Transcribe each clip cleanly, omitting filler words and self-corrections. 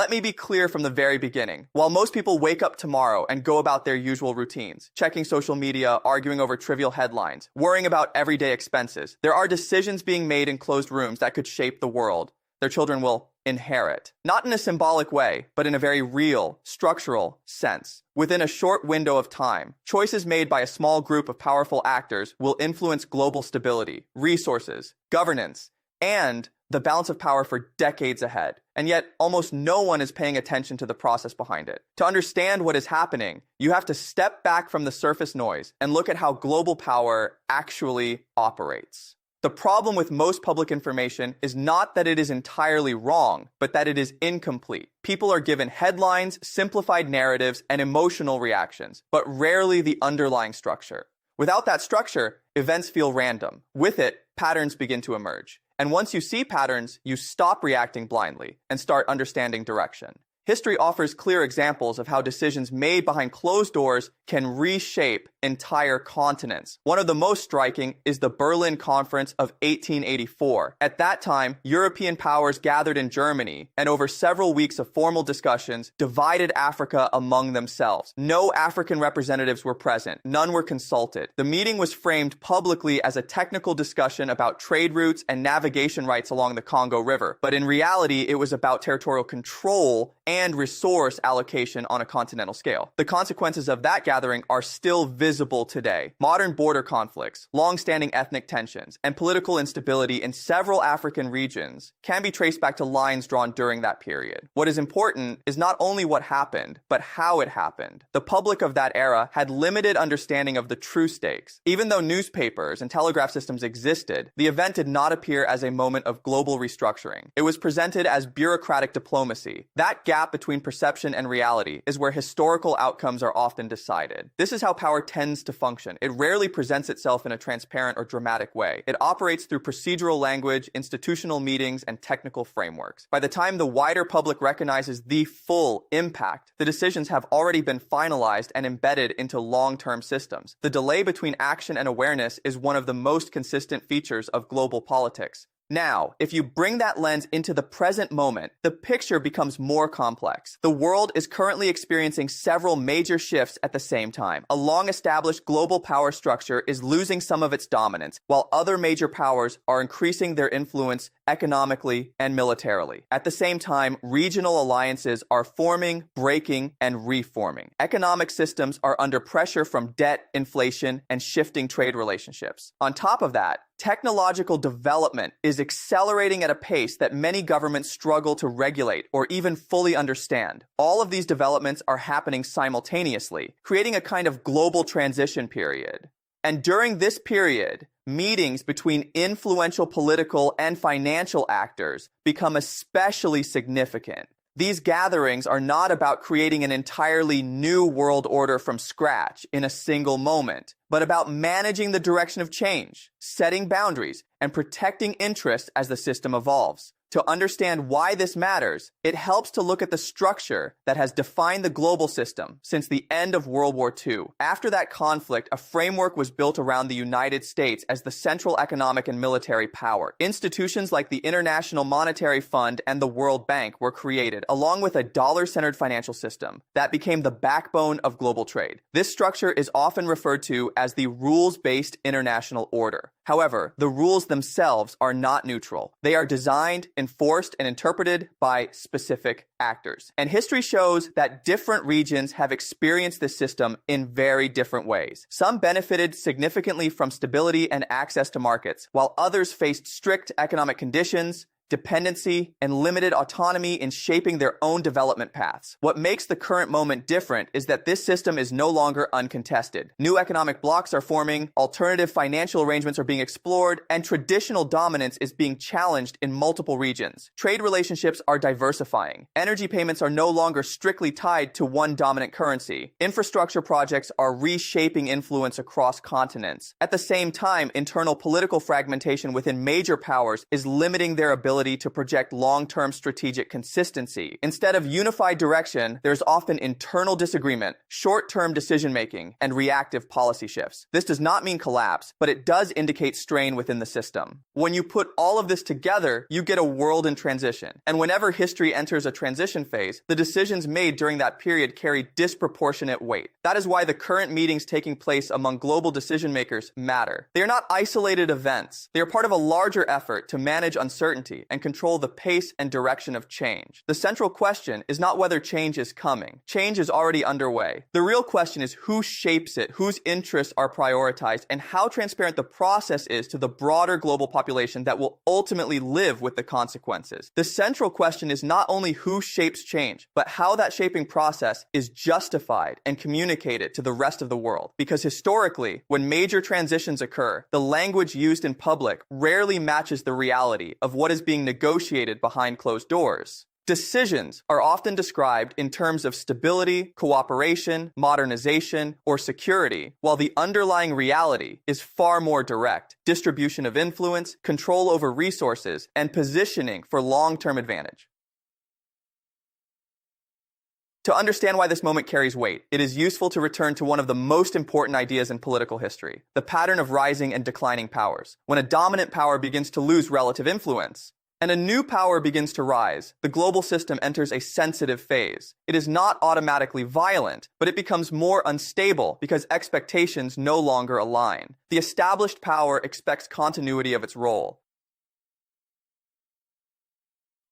Let me be clear from the very beginning. While most people wake up tomorrow and go about their usual routines, checking social media, arguing over trivial headlines, worrying about everyday expenses, there are decisions being made in closed rooms that could shape the world their children will inherit. Not in a symbolic way, but in a very real, structural sense. Within a short window of time, choices made by a small group of powerful actors will influence global stability, resources, governance, and the balance of power for decades ahead. And yet, almost no one is paying attention to the process behind it. To understand what is happening, you have to step back from the surface noise and look at how global power actually operates. The problem with most public information is not that it is entirely wrong, but that it is incomplete. People are given headlines, simplified narratives, and emotional reactions, but rarely the underlying structure. Without that structure, events feel random. With it, patterns begin to emerge. And once you see patterns, you stop reacting blindly and start understanding direction. History offers clear examples of how decisions made behind closed doors can reshape entire continents. One of the most striking is the Berlin Conference of 1884. At that time, European powers gathered in Germany, and over several weeks of formal discussions, divided Africa among themselves. No African representatives were present. None were consulted. The meeting was framed publicly as a technical discussion about trade routes and navigation rights along the Congo River. But in reality, it was about territorial control and resource allocation on a continental scale. The consequences of that gathering are still visible today. Modern border conflicts, long-standing ethnic tensions, and political instability in several African regions can be traced back to lines drawn during that period. What is important is not only what happened, but how it happened. The public of that era had limited understanding of the true stakes. Even though newspapers and telegraph systems existed, the event did not appear as a moment of global restructuring. It was presented as bureaucratic diplomacy. That gap between perception and reality is where historical outcomes are often decided. This is how power tends to function. It rarely presents itself in a transparent or dramatic way. It operates through procedural language, institutional meetings, and technical frameworks. By the time the wider public recognizes the full impact, the decisions have already been finalized and embedded into long-term systems. The delay between action and awareness is one of the most consistent features of global politics. Now, if you bring that lens into the present moment, the picture becomes more complex. The world is currently experiencing several major shifts at the same time. A long-established global power structure is losing some of its dominance, while other major powers are increasing their influence economically and militarily. At the same time, regional alliances are forming, breaking, and reforming. Economic systems are under pressure from debt, inflation, and shifting trade relationships. On top of that, technological development is accelerating at a pace that many governments struggle to regulate or even fully understand. All of these developments are happening simultaneously, creating a kind of global transition period. And during this period, meetings between influential political and financial actors become especially significant. These gatherings are not about creating an entirely new world order from scratch in a single moment, but about managing the direction of change, setting boundaries, and protecting interests as the system evolves. To understand why this matters, it helps to look at the structure that has defined the global system since the end of World War II. After that conflict, a framework was built around the United States as the central economic and military power. Institutions like the International Monetary Fund and the World Bank were created, along with a dollar-centered financial system that became the backbone of global trade. This structure is often referred to as the rules-based international order. However, the rules themselves are not neutral. They are designed, enforced, and interpreted by specific actors. And history shows that different regions have experienced this system in very different ways. Some benefited significantly from stability and access to markets, while others faced strict economic conditions, dependency, and limited autonomy in shaping their own development paths. What makes the current moment different is that this system is no longer uncontested. New economic blocs are forming, alternative financial arrangements are being explored, and traditional dominance is being challenged in multiple regions. Trade relationships are diversifying. Energy payments are no longer strictly tied to one dominant currency. Infrastructure projects are reshaping influence across continents. At the same time, internal political fragmentation within major powers is limiting their ability inability to project long-term strategic consistency. Instead of unified direction, there's often internal disagreement, short-term decision-making, and reactive policy shifts. This does not mean collapse, but it does indicate strain within the system. When you put all of this together, you get a world in transition. And whenever history enters a transition phase, the decisions made during that period carry disproportionate weight. That is why the current meetings taking place among global decision makers matter. They are not isolated events. They are part of a larger effort to manage uncertainty and control the pace and direction of change. The central question is not whether change is coming. Change is already underway. The real question is who shapes it, whose interests are prioritized, and how transparent the process is to the broader global population that will ultimately live with the consequences. The central question is not only who shapes change, but how that shaping process is justified and communicated to the rest of the world. Because historically, when major transitions occur, the language used in public rarely matches the reality of what is being negotiated behind closed doors. Decisions are often described in terms of stability, cooperation, modernization, or security, while the underlying reality is far more direct: distribution of influence, control over resources, and positioning for long-term advantage. To understand why this moment carries weight, it is useful to return to one of the most important ideas in political history: the pattern of rising and declining powers. When a dominant power begins to lose relative influence, and a new power begins to rise, the global system enters a sensitive phase. It is not automatically violent, but it becomes more unstable because expectations no longer align. The established power expects continuity of its role,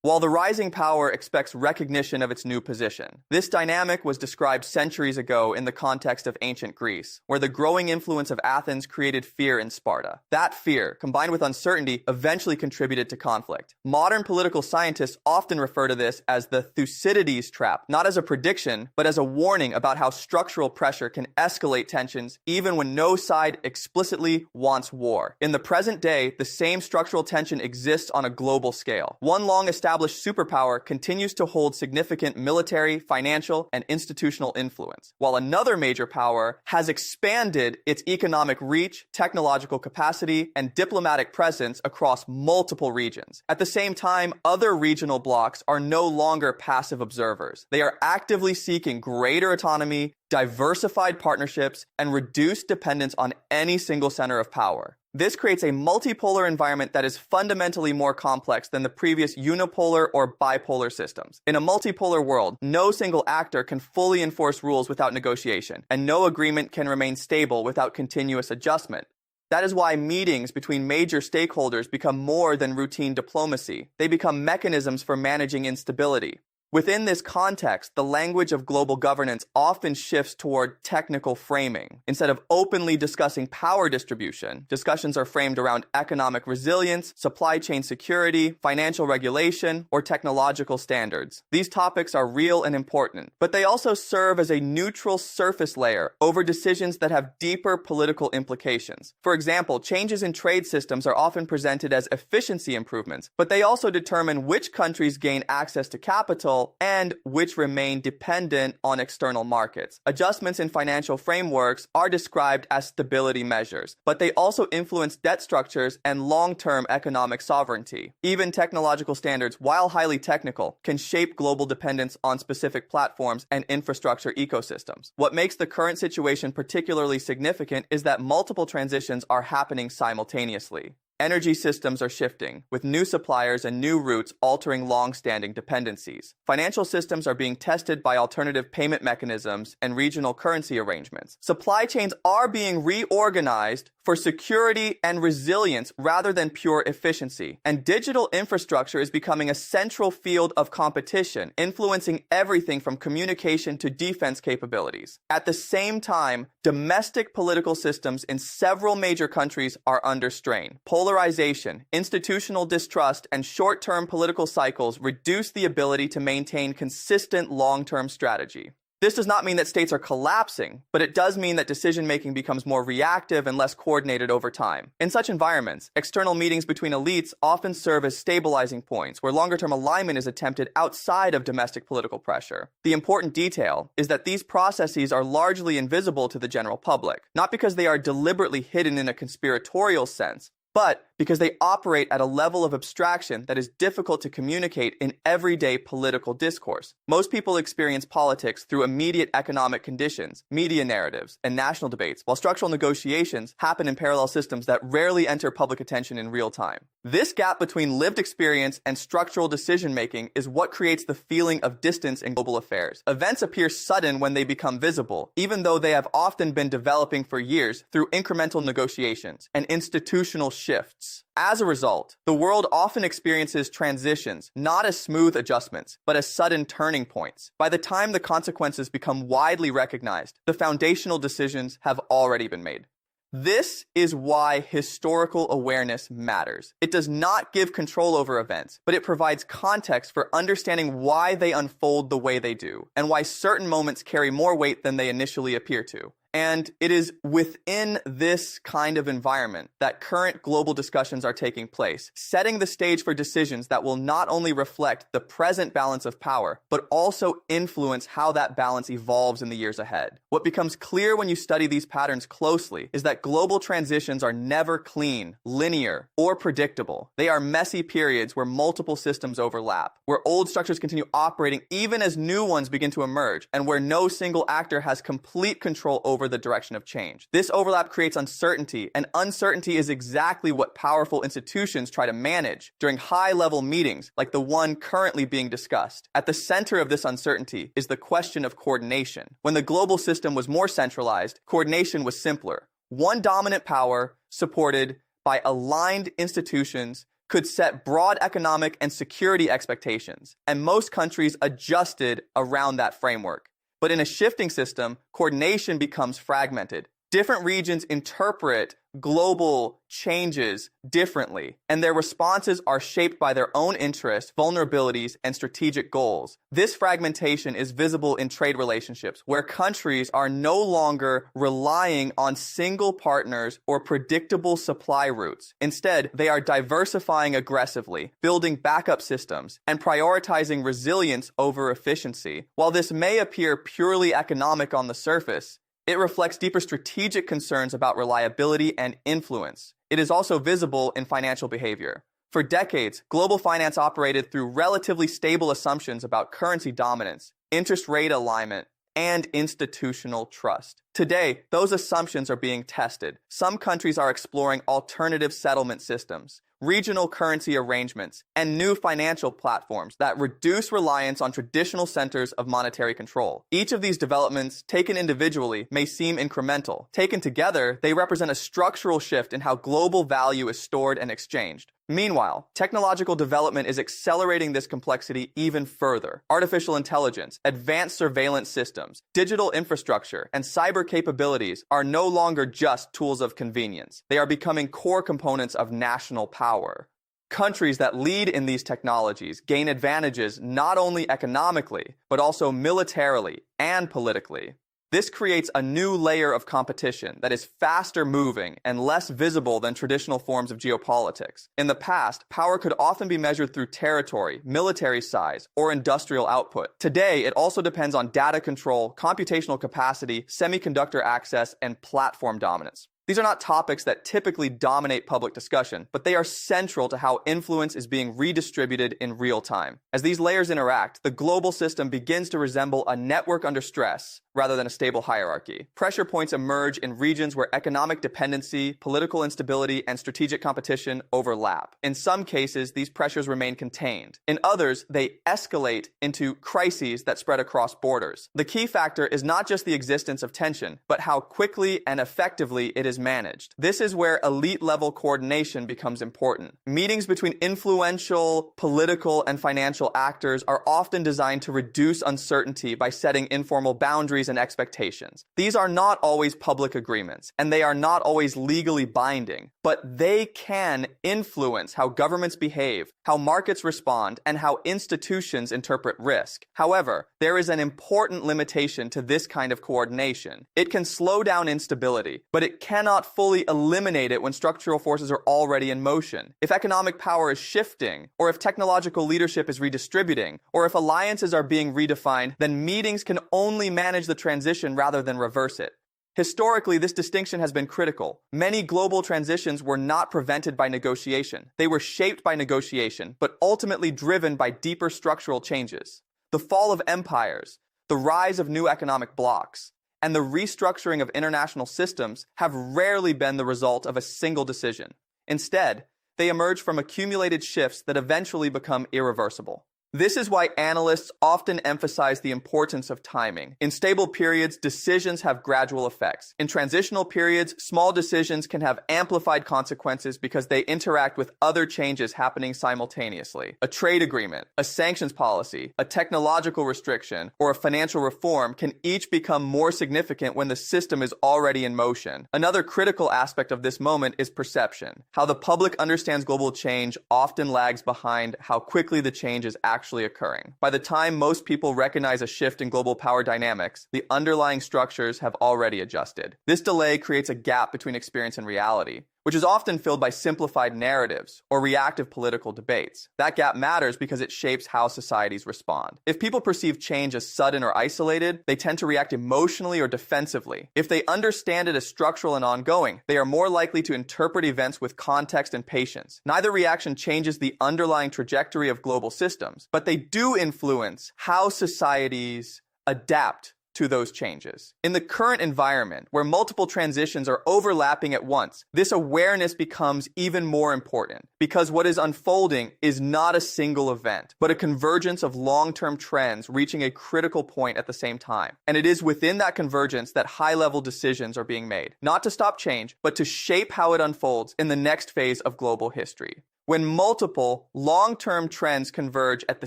while the rising power expects recognition of its new position. This dynamic was described centuries ago in the context of ancient Greece, where the growing influence of Athens created fear in Sparta. That fear, combined with uncertainty, eventually contributed to conflict. Modern political scientists often refer to this as the Thucydides trap, not as a prediction, but as a warning about how structural pressure can escalate tensions even when no side explicitly wants war. In the present day, the same structural tension exists on a global scale. One long-established superpower continues to hold significant military, financial, and institutional influence, while another major power has expanded its economic reach, technological capacity, and diplomatic presence across multiple regions. At the same time, other regional blocs are no longer passive observers. They are actively seeking greater autonomy, diversified partnerships, and reduced dependence on any single center of power. This creates a multipolar environment that is fundamentally more complex than the previous unipolar or bipolar systems. In a multipolar world, no single actor can fully enforce rules without negotiation, and no agreement can remain stable without continuous adjustment. That is why meetings between major stakeholders become more than routine diplomacy. They become mechanisms for managing instability. Within this context, the language of global governance often shifts toward technical framing. Instead of openly discussing power distribution, discussions are framed around economic resilience, supply chain security, financial regulation, or technological standards. These topics are real and important, but they also serve as a neutral surface layer over decisions that have deeper political implications. For example, changes in trade systems are often presented as efficiency improvements, but they also determine which countries gain access to capital and which remain dependent on external markets. Adjustments in financial frameworks are described as stability measures, but they also influence debt structures and long-term economic sovereignty. Even technological standards, while highly technical, can shape global dependence on specific platforms and infrastructure ecosystems. What makes the current situation particularly significant is that multiple transitions are happening simultaneously. Energy systems are shifting, with new suppliers and new routes altering long-standing dependencies. Financial systems are being tested by alternative payment mechanisms and regional currency arrangements. Supply chains are being reorganized for security and resilience rather than pure efficiency. And digital infrastructure is becoming a central field of competition, influencing everything from communication to defense capabilities. At the same time, domestic political systems in several major countries are under strain. Polarization, institutional distrust, and short-term political cycles reduce the ability to maintain consistent long-term strategy. This does not mean that states are collapsing, but it does mean that decision-making becomes more reactive and less coordinated over time. In such environments, external meetings between elites often serve as stabilizing points where longer-term alignment is attempted outside of domestic political pressure. The important detail is that these processes are largely invisible to the general public, not because they are deliberately hidden in a conspiratorial sense, but because they operate at a level of abstraction that is difficult to communicate in everyday political discourse. Most people experience politics through immediate economic conditions, media narratives, and national debates, while structural negotiations happen in parallel systems that rarely enter public attention in real time. This gap between lived experience and structural decision-making is what creates the feeling of distance in global affairs. Events appear sudden when they become visible, even though they have often been developing for years through incremental negotiations and institutional shifts. As a result, the world often experiences transitions, not as smooth adjustments, but as sudden turning points. By the time the consequences become widely recognized, the foundational decisions have already been made. This is why historical awareness matters. It does not give control over events, but it provides context for understanding why they unfold the way they do, and why certain moments carry more weight than they initially appear to. And it is within this kind of environment that current global discussions are taking place, setting the stage for decisions that will not only reflect the present balance of power, but also influence how that balance evolves in the years ahead. What becomes clear when you study these patterns closely is that global transitions are never clean, linear, or predictable. They are messy periods where multiple systems overlap, where old structures continue operating even as new ones begin to emerge, and where no single actor has complete control over the direction of change. This overlap creates uncertainty, and uncertainty is exactly what powerful institutions try to manage during high-level meetings like the one currently being discussed. At the center of this uncertainty is the question of coordination. When the global system was more centralized, coordination was simpler. One dominant power, supported by aligned institutions, could set broad economic and security expectations, and most countries adjusted around that framework. But in a shifting system, coordination becomes fragmented. Different regions interpret global changes differently, and their responses are shaped by their own interests, vulnerabilities, and strategic goals. This fragmentation is visible in trade relationships, where countries are no longer relying on single partners or predictable supply routes. Instead, they are diversifying aggressively, building backup systems, and prioritizing resilience over efficiency. While this may appear purely economic on the surface, it reflects deeper strategic concerns about reliability and influence. It is also visible in financial behavior. For decades, global finance operated through relatively stable assumptions about currency dominance, interest rate alignment, and institutional trust. Today, those assumptions are being tested. Some countries are exploring alternative settlement systems, regional currency arrangements, and new financial platforms that reduce reliance on traditional centers of monetary control. Each of these developments, taken individually, may seem incremental. Taken together, they represent a structural shift in how global value is stored and exchanged. Meanwhile, technological development is accelerating this complexity even further. Artificial intelligence, advanced surveillance systems, digital infrastructure, and cyber capabilities are no longer just tools of convenience. They are becoming core components of national power. Countries that lead in these technologies gain advantages not only economically, but also militarily and politically. This creates a new layer of competition that is faster moving and less visible than traditional forms of geopolitics. In the past, power could often be measured through territory, military size, or industrial output. Today, it also depends on data control, computational capacity, semiconductor access, and platform dominance. These are not topics that typically dominate public discussion, but they are central to how influence is being redistributed in real time. As these layers interact, the global system begins to resemble a network under stress rather than a stable hierarchy. Pressure points emerge in regions where economic dependency, political instability, and strategic competition overlap. In some cases, these pressures remain contained. In others, they escalate into crises that spread across borders. The key factor is not just the existence of tension, but how quickly and effectively it is managed. This is where elite-level coordination becomes important. Meetings between influential political and financial actors are often designed to reduce uncertainty by setting informal boundaries and expectations. These are not always public agreements, and they are not always legally binding, but they can influence how governments behave, how markets respond, and how institutions interpret risk. However, there is an important limitation to this kind of coordination. It can slow down instability, but it cannot fully eliminate it when structural forces are already in motion. If economic power is shifting, or if technological leadership is redistributing, or if alliances are being redefined, then meetings can only manage the transition rather than reverse it. Historically, this distinction has been critical. Many global transitions were not prevented by negotiation. They were shaped by negotiation, but ultimately driven by deeper structural changes. The fall of empires, the rise of new economic blocs, and the restructuring of international systems have rarely been the result of a single decision. Instead, they emerge from accumulated shifts that eventually become irreversible. This is why analysts often emphasize the importance of timing. In stable periods, decisions have gradual effects. In transitional periods, small decisions can have amplified consequences because they interact with other changes happening simultaneously. A trade agreement, a sanctions policy, a technological restriction, or a financial reform can each become more significant when the system is already in motion. Another critical aspect of this moment is perception. How the public understands global change often lags behind how quickly the change is actually occurring. By the time most people recognize a shift in global power dynamics, the underlying structures have already adjusted. This delay creates a gap between experience and reality, which is often filled by simplified narratives or reactive political debates. That gap matters because it shapes how societies respond. If people perceive change as sudden or isolated, they tend to react emotionally or defensively. If they understand it as structural and ongoing, they are more likely to interpret events with context and patience. Neither reaction changes the underlying trajectory of global systems, but they do influence how societies adapt to those changes. In the current environment, where multiple transitions are overlapping at once, this awareness becomes even more important because what is unfolding is not a single event, but a convergence of long-term trends reaching a critical point at the same time. And it is within that convergence that high-level decisions are being made, not to stop change, but to shape how it unfolds in the next phase of global history. When multiple long-term trends converge at the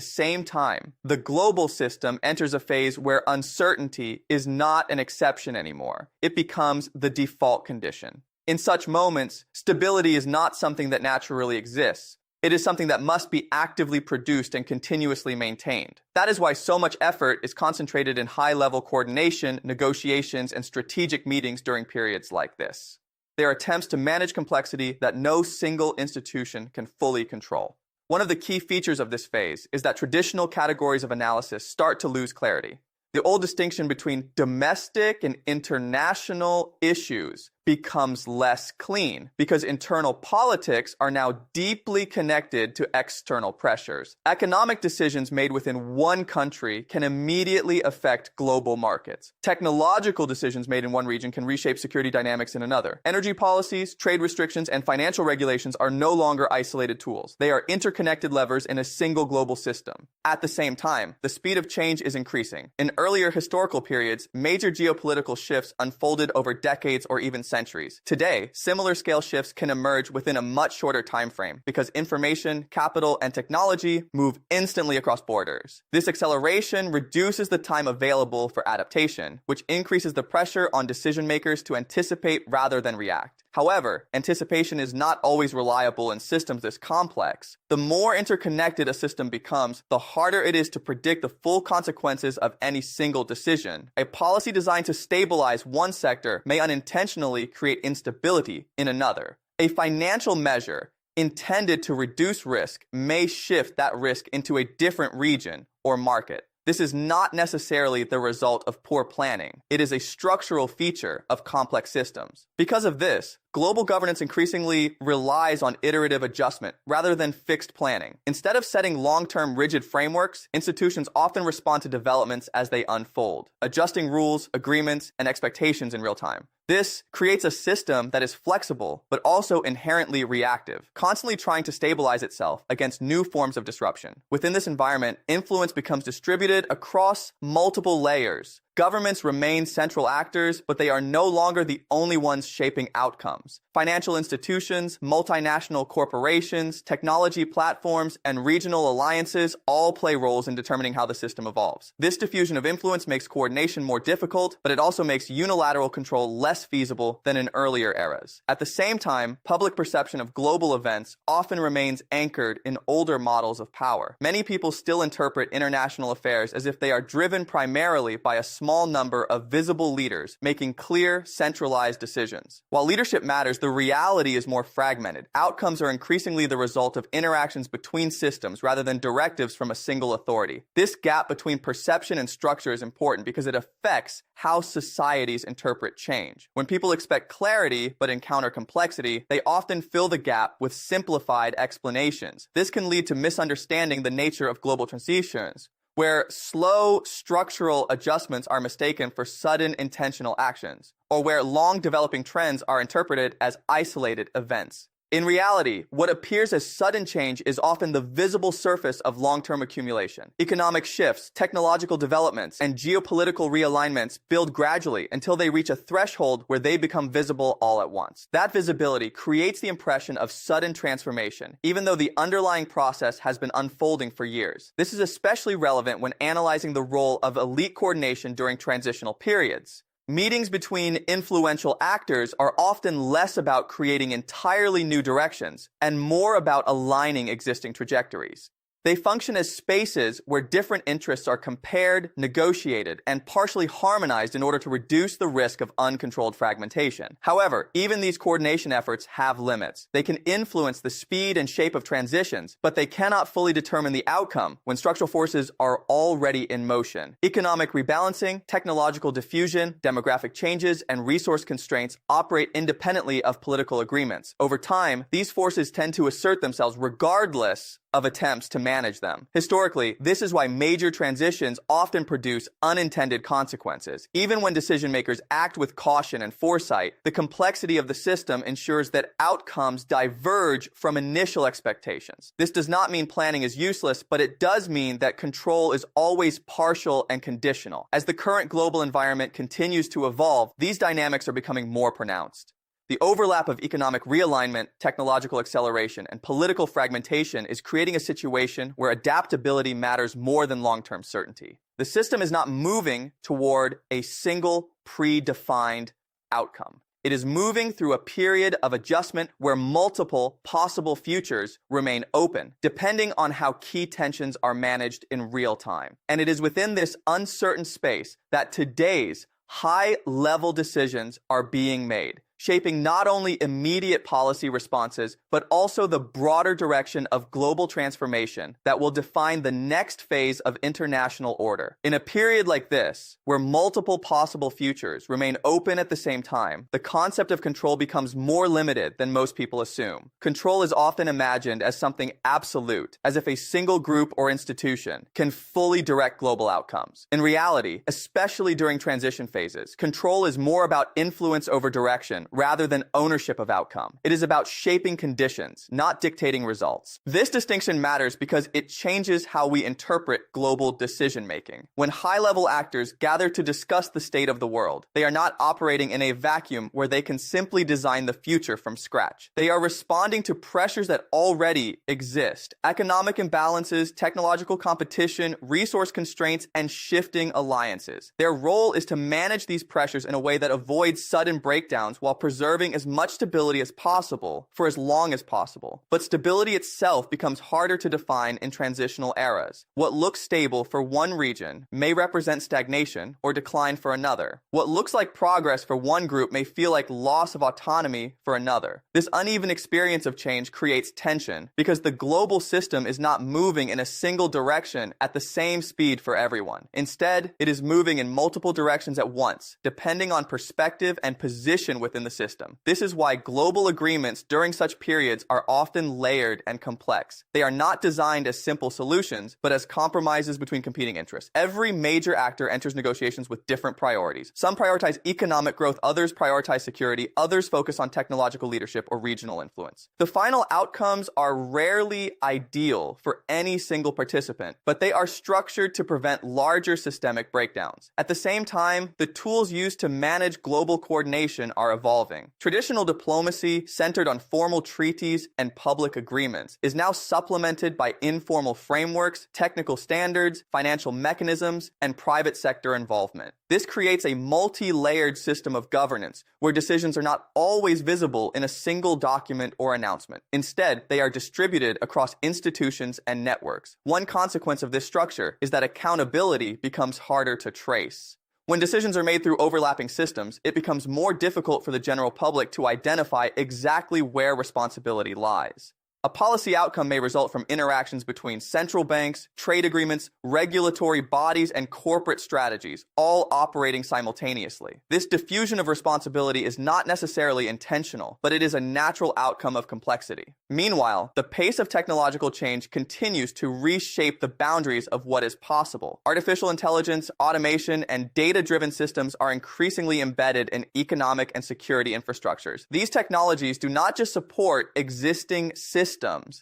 same time, the global system enters a phase where uncertainty is not an exception anymore. It becomes the default condition. In such moments, stability is not something that naturally exists. It is something that must be actively produced and continuously maintained. That is why so much effort is concentrated in high-level coordination, negotiations, and strategic meetings during periods like this. They are attempts to manage complexity that no single institution can fully control. One of the key features of this phase is that traditional categories of analysis start to lose clarity. The old distinction between domestic and international issues becomes less clean because internal politics are now deeply connected to external pressures. Economic decisions made within one country can immediately affect global markets. Technological decisions made in one region can reshape security dynamics in another. Energy policies, trade restrictions, and financial regulations are no longer isolated tools. They are interconnected levers in a single global system. At the same time, the speed of change is increasing. In earlier historical periods, major geopolitical shifts unfolded over decades or even centuries. Today, similar scale shifts can emerge within a much shorter time frame because information, capital, and technology move instantly across borders. This acceleration reduces the time available for adaptation, which increases the pressure on decision makers to anticipate rather than react. However, anticipation is not always reliable in systems this complex. The more interconnected a system becomes, the harder it is to predict the full consequences of any single decision. A policy designed to stabilize one sector may unintentionally create instability in another. A financial measure intended to reduce risk may shift that risk into a different region or market. This is not necessarily the result of poor planning. It is a structural feature of complex systems. Because of this, global governance increasingly relies on iterative adjustment rather than fixed planning. Instead of setting long-term rigid frameworks, institutions often respond to developments as they unfold, adjusting rules, agreements, and expectations in real time. This creates a system that is flexible, but also inherently reactive, constantly trying to stabilize itself against new forms of disruption. Within this environment, influence becomes distributed across multiple layers. Governments remain central actors, but they are no longer the only ones shaping outcomes. Financial institutions, multinational corporations, technology platforms, and regional alliances all play roles in determining how the system evolves. This diffusion of influence makes coordination more difficult, but it also makes unilateral control less feasible than in earlier eras. At the same time, public perception of global events often remains anchored in older models of power. Many people still interpret international affairs as if they are driven primarily by a small number of visible leaders making clear, centralized decisions. While leadership matters, the reality is more fragmented. Outcomes are increasingly the result of interactions between systems rather than directives from a single authority. This gap between perception and structure is important because it affects how societies interpret change. When people expect clarity but encounter complexity, they often fill the gap with simplified explanations. This can lead to misunderstanding the nature of global transitions, where slow structural adjustments are mistaken for sudden intentional actions, or where long developing trends are interpreted as isolated events. In reality, what appears as sudden change is often the visible surface of long-term accumulation. Economic shifts, technological developments, and geopolitical realignments build gradually until they reach a threshold where they become visible all at once. That visibility creates the impression of sudden transformation, even though the underlying process has been unfolding for years. This is especially relevant when analyzing the role of elite coordination during transitional periods. Meetings between influential actors are often less about creating entirely new directions and more about aligning existing trajectories. They function as spaces where different interests are compared, negotiated, and partially harmonized in order to reduce the risk of uncontrolled fragmentation. However, even these coordination efforts have limits. They can influence the speed and shape of transitions, but they cannot fully determine the outcome when structural forces are already in motion. Economic rebalancing, technological diffusion, demographic changes, and resource constraints operate independently of political agreements. Over time, these forces tend to assert themselves regardless of attempts to manage them. Historically, this is why major transitions often produce unintended consequences. Even when decision makers act with caution and foresight, the complexity of the system ensures that outcomes diverge from initial expectations. This does not mean planning is useless, but it does mean that control is always partial and conditional. As the current global environment continues to evolve, these dynamics are becoming more pronounced. The overlap of economic realignment, technological acceleration, and political fragmentation is creating a situation where adaptability matters more than long-term certainty. The system is not moving toward a single predefined outcome. It is moving through a period of adjustment where multiple possible futures remain open, depending on how key tensions are managed in real time. And it is within this uncertain space that today's high-level decisions are being made, shaping not only immediate policy responses, but also the broader direction of global transformation that will define the next phase of international order. In a period like this, where multiple possible futures remain open at the same time, the concept of control becomes more limited than most people assume. Control is often imagined as something absolute, as if a single group or institution can fully direct global outcomes. In reality, especially during transition phases, control is more about influence over direction rather than ownership of outcome. It is about shaping conditions, not dictating results. This distinction matters because it changes how we interpret global decision-making. When high-level actors gather to discuss the state of the world, they are not operating in a vacuum where they can simply design the future from scratch. They are responding to pressures that already exist: economic imbalances, technological competition, resource constraints, and shifting alliances. Their role is to manage these pressures in a way that avoids sudden breakdowns while preserving as much stability as possible for as long as possible. But stability itself becomes harder to define in transitional eras. What looks stable for one region may represent stagnation or decline for another. What looks like progress for one group may feel like loss of autonomy for another. This uneven experience of change creates tension because the global system is not moving in a single direction at the same speed for everyone. Instead, it is moving in multiple directions at once, depending on perspective and position within the system. This is why global agreements during such periods are often layered and complex. They are not designed as simple solutions, but as compromises between competing interests. Every major actor enters negotiations with different priorities. Some prioritize economic growth, others prioritize security, others focus on technological leadership or regional influence. The final outcomes are rarely ideal for any single participant, but they are structured to prevent larger systemic breakdowns. At the same time, the tools used to manage global coordination are evolving. Traditional diplomacy, centered on formal treaties and public agreements, is now supplemented by informal frameworks, technical standards, financial mechanisms, and private sector involvement. This creates a multi-layered system of governance where decisions are not always visible in a single document or announcement. Instead, they are distributed across institutions and networks. One consequence of this structure is that accountability becomes harder to trace. When decisions are made through overlapping systems, it becomes more difficult for the general public to identify exactly where responsibility lies. A policy outcome may result from interactions between central banks, trade agreements, regulatory bodies, and corporate strategies, all operating simultaneously. This diffusion of responsibility is not necessarily intentional, but it is a natural outcome of complexity. Meanwhile, the pace of technological change continues to reshape the boundaries of what is possible. Artificial intelligence, automation, and data-driven systems are increasingly embedded in economic and security infrastructures. These technologies do not just support existing systems,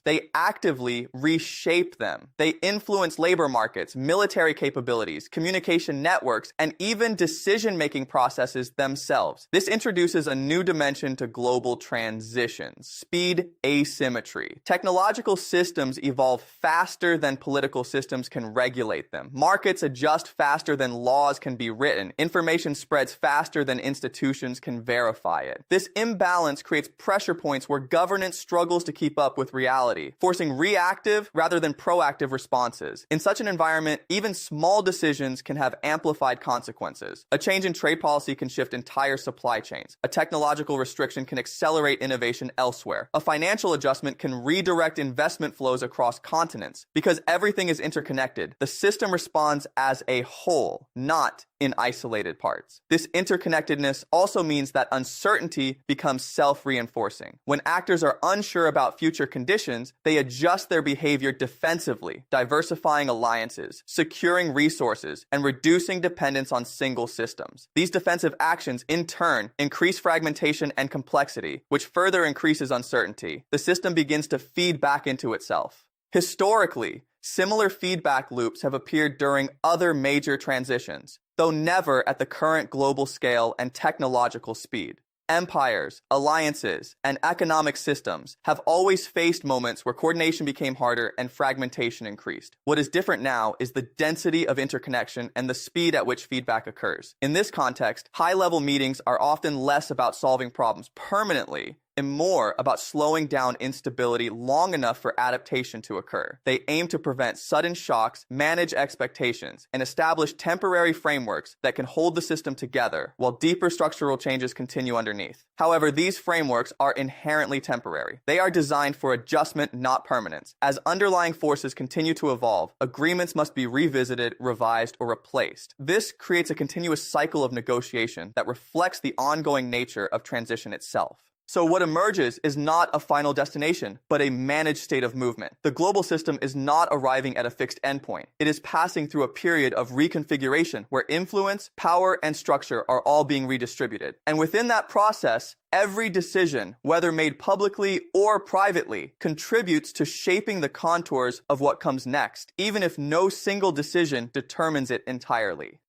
they actively reshape them. They influence labor markets, military capabilities, communication networks, and even decision-making processes themselves. This introduces a new dimension to global transitions: speed asymmetry. Technological systems evolve faster than political systems can regulate them. Markets adjust faster than laws can be written. Information spreads faster than institutions can verify it. This imbalance creates pressure points where governance struggles to keep up with reality, forcing reactive rather than proactive responses. In such an environment, even small decisions can have amplified consequences. A change in trade policy can shift entire supply chains. A technological restriction can accelerate innovation elsewhere. A financial adjustment can redirect investment flows across continents. Because everything is interconnected, the system responds as a whole, not in isolated parts. This interconnectedness also means that uncertainty becomes self-reinforcing. When actors are unsure about future conditions, they adjust their behavior defensively, diversifying alliances, securing resources, and reducing dependence on single systems. These defensive actions, in turn, increase fragmentation and complexity, which further increases uncertainty. The system begins to feed back into itself. Historically, similar feedback loops have appeared during other major transitions, though never at the current global scale and technological speed. Empires, alliances, and economic systems have always faced moments where coordination became harder and fragmentation increased. What is different now is the density of interconnection and the speed at which feedback occurs. In this context, high-level meetings are often less about solving problems permanently and more about slowing down instability long enough for adaptation to occur. They aim to prevent sudden shocks, manage expectations, and establish temporary frameworks that can hold the system together while deeper structural changes continue underneath. However, these frameworks are inherently temporary. They are designed for adjustment, not permanence. As underlying forces continue to evolve, agreements must be revisited, revised, or replaced. This creates a continuous cycle of negotiation that reflects the ongoing nature of transition itself. So what emerges is not a final destination, but a managed state of movement. The global system is not arriving at a fixed endpoint. It is passing through a period of reconfiguration where influence, power, and structure are all being redistributed. And within that process, every decision, whether made publicly or privately, contributes to shaping the contours of what comes next, even if no single decision determines it entirely.